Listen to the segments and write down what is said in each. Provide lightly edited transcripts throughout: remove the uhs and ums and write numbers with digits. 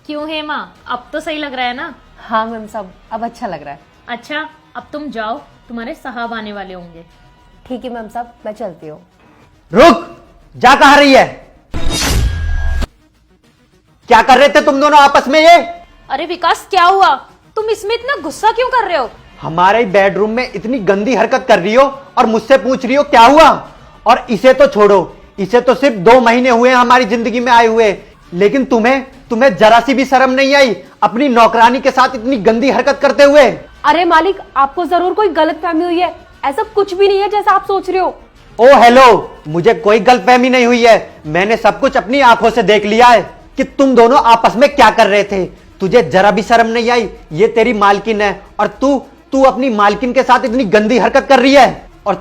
क्यों हेमा, अब तो सही लग रहा है ना? हाँ मैम साहब, अब अच्छा लग रहा है। अच्छा, अब तुम जाओ, तुम्हारे साहब आने वाले होंगे। ठीक है मैम साहब, मैं चलती हूँ। रुक, जा कहाँ रही है? क्या कर रहे थे तुम दोनों आपस में ये? अरे विकास, क्या हुआ? तुम इसमें इतना गुस्सा क्यों कर रहे हो? हमारे बेडरूम में इतनी गंदी हरकत कर रही हो और मुझसे पूछ रही हो क्या हुआ? और इसे तो छोड़ो, इसे तो सिर्फ 2 महीने हुए हैं हमारी जिंदगी में आए हुए, लेकिन तुम्हें जरा सी भी शर्म नहीं आई अपनी नौकरानी के साथ इतनी गंदी हरकत करते हुए? अरे मालिक, आपको जरूर कोई गलतफहमी हुई है। ऐसा कुछ भी नहीं है जैसा आप सोच रहे हो। ओ हेलो, मुझे कोई गलतफहमी नहीं हुई है। मैंने सब कुछ अपनी आंखों से देख लिया है कि तुम दोनों आपस में क्या कर रहे थे। तुझे जरा भी शर्म नहीं आई? ये तेरी मालकिन है और तू अपनी मालकिन के साथ इतनी गंदी हरकत कर रही है, और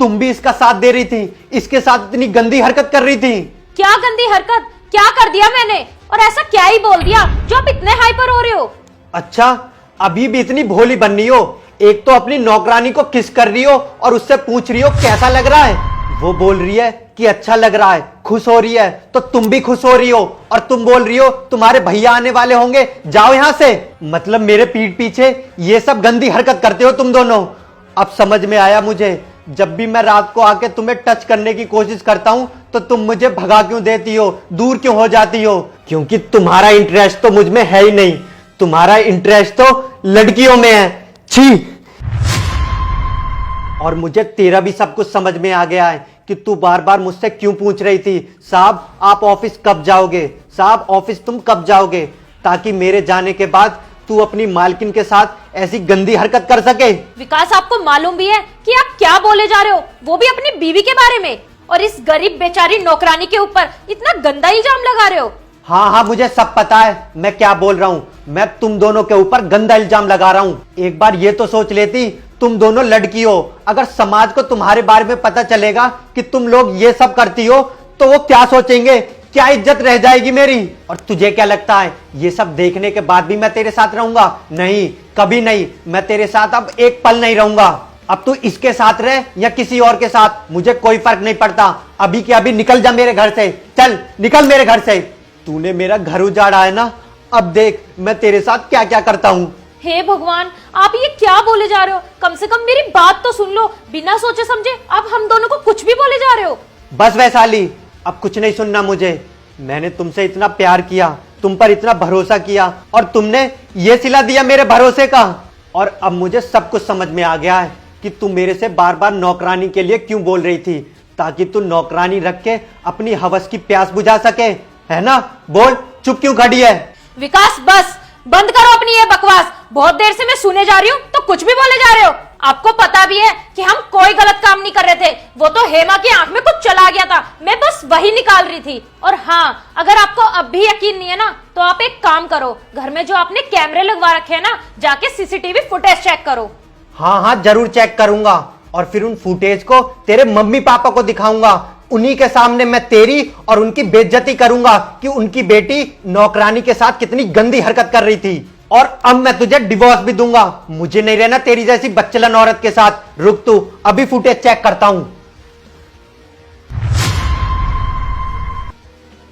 तुम भी इसका साथ दे रही थी, इसके साथ इतनी गंदी हरकत कर रही थी। क्या गंदी हरकत? क्या कर दिया मैंने? और ऐसा क्या ही बोल दिया जो आप इतने हाइपर हो रहे हो? अच्छा, अभी भी इतनी भोली बन रही हो? एक तो अपनी नौकरानी को किस कर रही हो और उससे पूछ रही हो कैसा लग रहा है। वो बोल रही है कि अच्छा लग रहा है, खुश हो रही है, तो तुम भी खुश हो रही हो, और तुम बोल रही हो तुम्हारे भैया आने वाले होंगे, जाओ यहां से। मतलब मेरे पीठ पीछे ये सब गंदी हरकत करते हो तुम दोनों। अब समझ में आया मुझे, जब भी मैं रात को आके तुम्हें टच करने की कोशिश करता हूं तो तुम मुझे भगा क्यों देती हो, दूर क्यों हो जाती हो? क्योंकि तुम्हारा इंटरेस्ट तो मुझ में है ही नहीं, तुम्हारा इंटरेस्ट तो लड़कियों में है। छी! और मुझे तेरा भी सब कुछ समझ में आ गया है कि तू बार बार मुझसे क्यों पूछ रही थी, साहब आप ऑफिस कब जाओगे, साहब ऑफिस तुम कब जाओगे, ताकि मेरे जाने के बाद तू अपनी मालकिन के साथ ऐसी गंदी हरकत कर सके। विकास, आपको मालूम भी है कि आप क्या बोले जा रहे हो, वो भी अपनी बीवी के बारे में, और इस गरीब बेचारी नौकरानी के ऊपर इतना गंदा इल्जाम लगा रहे हो। हाँ, मुझे सब पता है मैं क्या बोल रहा हूँ। मैं तुम दोनों के ऊपर गंदा इल्जाम लगा रहा हूँ। एक बार ये तो सोच लेती, तुम दोनों लड़की हो, अगर समाज को तुम्हारे बारे में पता चलेगा कि तुम लोग ये सब करती हो तो वो क्या सोचेंगे, क्या इज्जत रह जाएगी मेरी? और तुझे क्या लगता है ये सब देखने के बाद भी मैं तेरे साथ रहूंगा? नहीं, कभी नहीं। मैं तेरे साथ अब एक पल नहीं रहूंगा। अब तू इसके साथ रह या किसी और के साथ, मुझे कोई फर्क नहीं पड़ता। अभी के अभी निकल जा मेरे घर से, चल निकल मेरे घर से। तूने मेरा घर उजाड़ा है ना, अब देख मैं तेरे साथ क्या क्या करता हूँ। हे भगवान, आप ये क्या बोले जा रहे हो? कम से कम मेरी बात तो सुन लो। बिना सोचे समझे आप हम दोनों को कुछ भी बोले जा रहे हो। बस वैशाली, अब कुछ नहीं सुनना मुझे। मैंने तुमसे इतना प्यार किया, तुम पर इतना भरोसा किया, और तुमने ये सिला दिया मेरे भरोसे का। और अब मुझे सब कुछ समझ में आ गया है कि तुम मेरे से बार बार नौकरानी के लिए क्यों बोल रही थी, ताकि तू नौकरानी रख के अपनी हवस की प्यास बुझा सके, है ना? बोल, चुप क्यों खड़ी है? विकास, बस बंद करो अपनी ये बकवास। बहुत देर से मैं सुने जा रही हूँ तो कुछ भी बोले जा रहे हो। आपको पता भी है कि हम कोई गलत काम नहीं कर रहे थे, वो तो हेमा की आंख में कुछ चला गया था, मैं बस वही निकाल रही थी। और हाँ, अगर आपको अब भी यकीन नहीं है ना, तो आप एक काम करो, घर में जो आपने कैमरे लगवा रखे हैं ना, जाके सीसीटीवी फुटेज चेक करो। हाँ, जरूर चेक करूंगा, और फिर उन फुटेज को तेरे मम्मी पापा को दिखाऊंगा। उन्हीं के सामने मैं तेरी और उनकी बेइज्जती करूंगा कि उनकी बेटी नौकरानी के साथ कितनी गंदी हरकत कर रही थी। और अब मैं तुझे डिवोर्स भी दूंगा, मुझे नहीं रहना तेरी जैसी बच्चलन औरत के साथ। रुक तू, अभी फुटेज चेक करता हूं।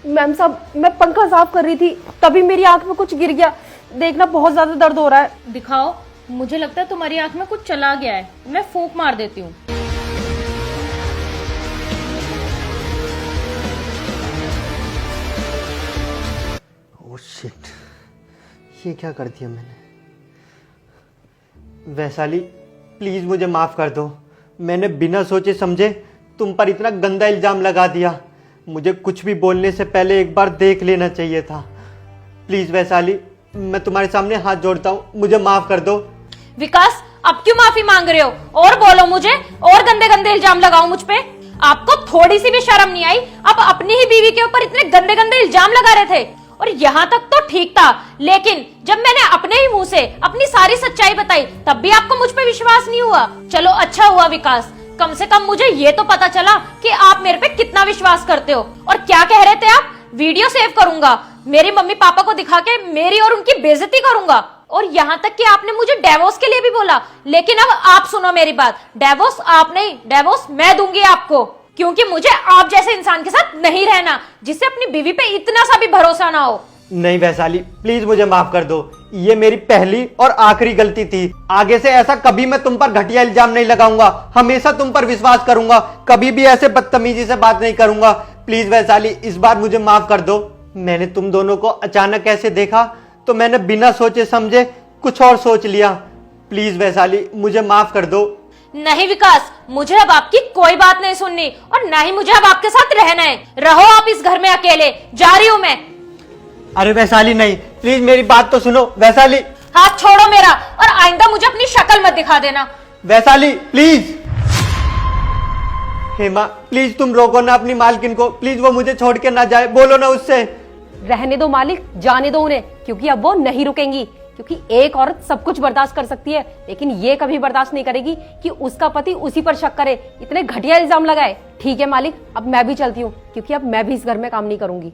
मैम साहब, मैं पंखा साफ कर रही थी, तभी मेरी आंख में कुछ गिर गया। देखना, बहुत ज्यादा दर्द हो रहा है। दिखाओ, मुझे लगता है तुम्हारी आंख में कुछ चला गया है, मैं फूंक मार देती हूँ। ओह शिट, ये क्या कर दिया मैंने? वैशाली, प्लीज मुझे माफ कर दो। मैंने बिना सोचे समझे तुम पर इतना गंदा इल्जाम लगा दिया। मुझे कुछ भी बोलने से पहले एक बार देख लेना चाहिए था। प्लीज वैशाली, मैं तुम्हारे सामने हाथ जोड़ता हूँ, मुझे माफ कर दो। विकास, अब क्यों माफी मांग रहे हो? और बोलो मुझे, और गंदे गंदे इल्जाम लगाओ मुझ पे? आपको थोड़ी सी भी शर्म नहीं आई? आप अपनी ही बीवी के ऊपर इतने गंदे गंदे इल्जाम लगा रहे थे, और यहाँ तक तो ठीक था, लेकिन जब मैंने अपने ही मुंह से अपनी सारी सच्चाई बताई तब भी आपको मुझ पे विश्वास नहीं हुआ। चलो अच्छा हुआ विकास, कम से कम मुझे ये तो पता चला कि आप मेरे पे कितना विश्वास करते हो। और क्या कह रहे थे आप? वीडियो सेव करूंगा, मेरे मम्मी पापा को दिखा के मेरी और उनकी बेइज्जती करूंगा, और यहाँ तक कि आपने मुझे डिवोर्स के लिए भी बोला। लेकिन अब आप सुनो मेरी बात, डिवोर्स आप नहीं, डिवोर्स मैं दूंगी आपको। क्योंकि मुझे आप जैसे इंसान के साथ नहीं रहना जिससे अपनी बीवी पे इतना सा भी भरोसा ना हो। नहीं वैशाली, प्लीज मुझे माफ कर दो। ये मेरी पहली और आखिरी गलती थी। आगे से ऐसा कभी मैं तुम पर घटिया इल्जाम नहीं लगाऊंगा। हमेशा तुम पर विश्वास करूंगा, कभी भी ऐसे बदतमीजी से बात नहीं करूंगा। प्लीज वैशाली, इस बार मुझे माफ कर दो। मैंने तुम दोनों को अचानक ऐसे देखा तो मैंने बिना सोचे समझे कुछ और सोच लिया। प्लीज वैशाली, मुझे माफ कर दो। नहीं विकास, मुझे अब आपकी कोई बात नहीं सुननी और ना ही मुझे अब आपके साथ रहना है। रहो आप इस घर में अकेले, जा रही हूं मैं। अरे वैशाली नहीं, प्लीज मेरी बात तो सुनो वैशाली। हाथ छोड़ो मेरा और आइंदा मुझे अपनी शक्ल मत दिखा देना। वैशाली प्लीज। हेमा प्लीज तुम रोको ना अपनी मालकिन को, प्लीज वो मुझे छोड़ के ना जाए, बोलो ना उससे। रहने दो मालिक, जाने दो उन्हें, क्योंकि अब वो नहीं रुकेंगी। क्योंकि एक औरत सब कुछ बर्दाश्त कर सकती है, लेकिन ये कभी बर्दाश्त नहीं करेगी कि उसका पति उसी पर शक करे, इतने घटिया इल्जाम लगाए। ठीक है मालिक, अब मैं भी चलती हूँ, क्योंकि अब मैं भी इस घर में काम नहीं करूंगी।